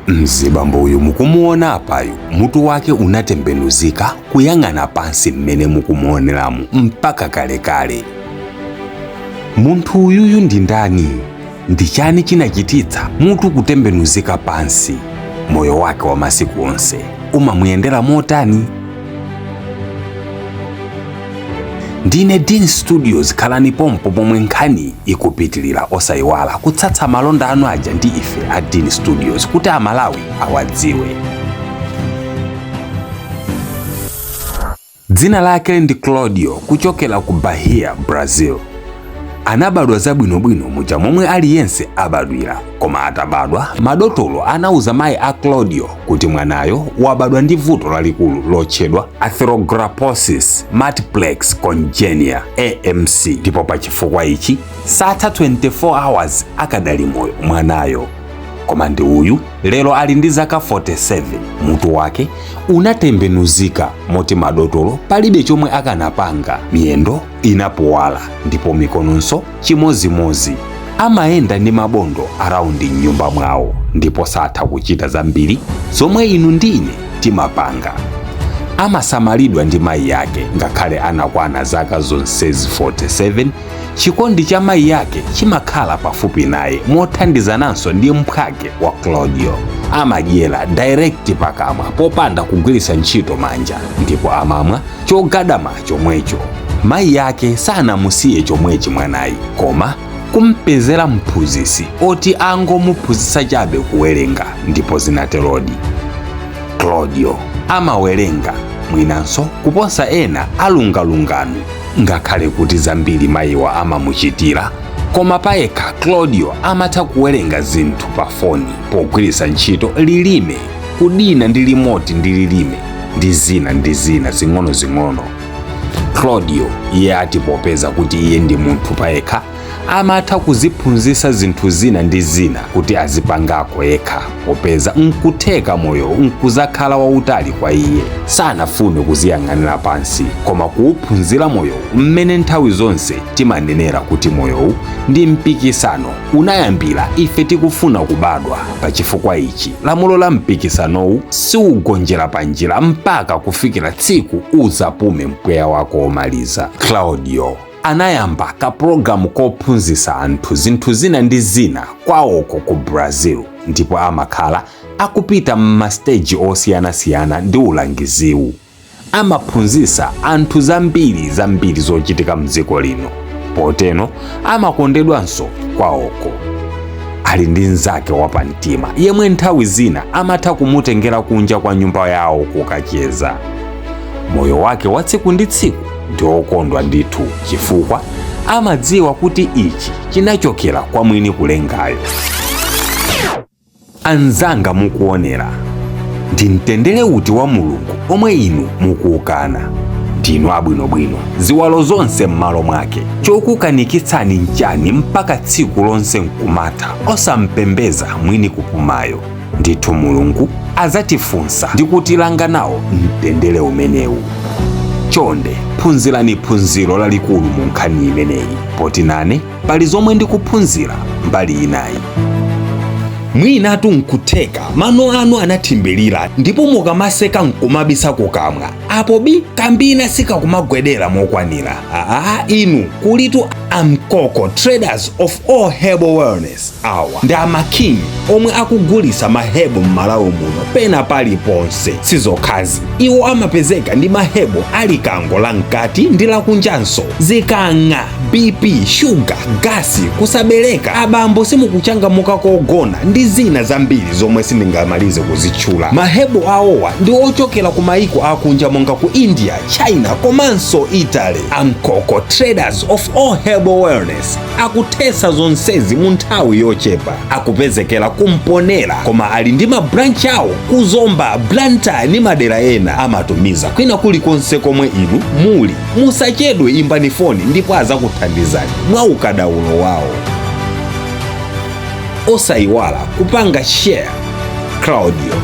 Mzibambo uyu mukumuona apayu mutu wake unatembenuzika kuyang'ana pansi mmene mukumuoneramu mpaka kalekale. Munthu uyuyu ndi ndani? Ndi chani chinachititsa mutu kutembenuzika pansi? Moyo wake wa masiku onse umamuyendera motani? Ndine Dean Studios, khalani pompo pomwe nkhani ikupitilira osayiwala kutsatsa malonda anu aja ndi ife a Dean Studios kuti Amalawi awadziwe. Dzina lake ndi Claudio kuchokera ku Bahia, Brazil. Anabadwa zabwinobwino muja momwe aliyense abadwira, koma atabadwa madotolo anauza mayi a Claudio kuti mwanayo wabadwa ndi vuto lalikulu lotchedwa Arthrogryposis Multiplex Congenia AMC, ndipo pa chifukwa ichi satha 24 hours akadali moyo mwanayo. Koma ndi uyu lero ali ndi zaka 47, mutu wake unatembenuzika moti madotolo palibe chomwe akanapanga. Miyendo inapowala ndipo mikononso chimozimozi. Amayenda ndi mabondo araundi nyumba mwawo ndipo satha kuchita zambiri zomwe inu ndine timapanga. Amasamalidwa ndi mayi yake ngakhale anakwana zaka zonsezi 47. Chikondi cha mayi yake chimakhala pafupi naye mothandizananso ndi mphwake wa Claudio. Amadyera direct pakamwa popanda kugwiritsa ntchito manja, ndipo amamwa chogadama chomwecho. Mayi yake sanamusiye chomwechi mwanayi, koma kumpezera mphunzitsi oti angomuphunzitsa chabe kuwerenga, ndipo zinaterodi. Claudio amawerenga mwinanso kuposa ena alungalunganu, ngakhale kuti zambiri mayiwa amamuchitira, koma payekha Claudio amatha kuwerenga zinthu pa foni pogwiritsa ntchito lilime, kudina ndi limoti ndi lilime ndi zina zing'ono. Claudio iye ati popeza kuti iye ndi munthu payekha amatha kuziphunzitsa zinthu zina ndi zina kuti azipangako yekha, popeza nkutheka moyo nkuzakhala wautali kwa iye. Sanafune kuziyang'anira pansi koma kuuphunzira moyo mmene nthawi zonse timanenera kuti moyowu ndi mpikisano unayambira ife tikufuna kubadwa. Pa chifukwa ichi lamulo la mpikisanowu siugonjera panjira mpaka kufikira tsiku uzapume mpweya wako omaliza. Claudio anayamba ka programu kophunzitsa anthu zinthu zina ndi zina kwawoko ku Brazil, ndipo amakhala akupita m'mastage osiyanasiyana ndi ulangiziwu. Amaphunzitsa anthu zambiri zochitika mdziko lino, poteno amakondedwanso kwawoko. Ali ndi mnzake wapamtima yemwe nthawi zina amatha kumutengera kunja kwa nyumba yawo kukacheza. Moyo wake wa tsiku ndi tsiku ndi wokondwa ndithu, chifukwa amadziwa kuti ichi chinachokera kwa mwini kulengayo. Anzanga mukuonera, ndi mtendere uti wa Mulungu omwe inu mukuukana? Ndinu abwinobwino ziwalo zonse m'malo mwake. Chokukanikitsani nchani mpaka tsiku lonse nkumatha osampembeza mwini kupumayo? Ndithu Mulungu azatifunsa ndi kutilanga nawo mtendere umenewu. Chonde phunzirani phunziro lalikulu mu nkhani imeneyi, poti nane pali zomwe ndikuphunzira mbali inayi. Mwinatu nkutheka mano anu anathimbirira ndipo mukamaseka nkumabisa kukamwa, apo kambina sikakumagwedera mokwanira. Inu kulitu Amkoko Traders of All Herbal Wellness. Awa ndi amaking omwe akugulitsa mahebo m'Malawi muno pena paliponse. Sizokhazi, iwo amapezeka ndi mahebo ali kango la mkati ndi lakunjanso, zikang'a, BP, sugar, gasi, kusabereka, abambo simukuchangamuka kogona ndi zina zambiri zomwe sindingamalize kuzitchula. Mahebo awowa ndi ochokera ku mayiko akunja monga ku India, China komanso Italy. Amkoko Traders of All Herbal Wellness akuthetsa zonsezi mu nthawi yochepa. Akupezekera kumponera, koma ali ndi mabranch awo kuzomba, Blantyre ndi madera ena. Amatumiza kwina kulikonse komwe inu muli. Musachedwe, imbani foni ndipo azakuthandizani mwa ukadaulo wawo. Osayiwala kupanga share. Claudio.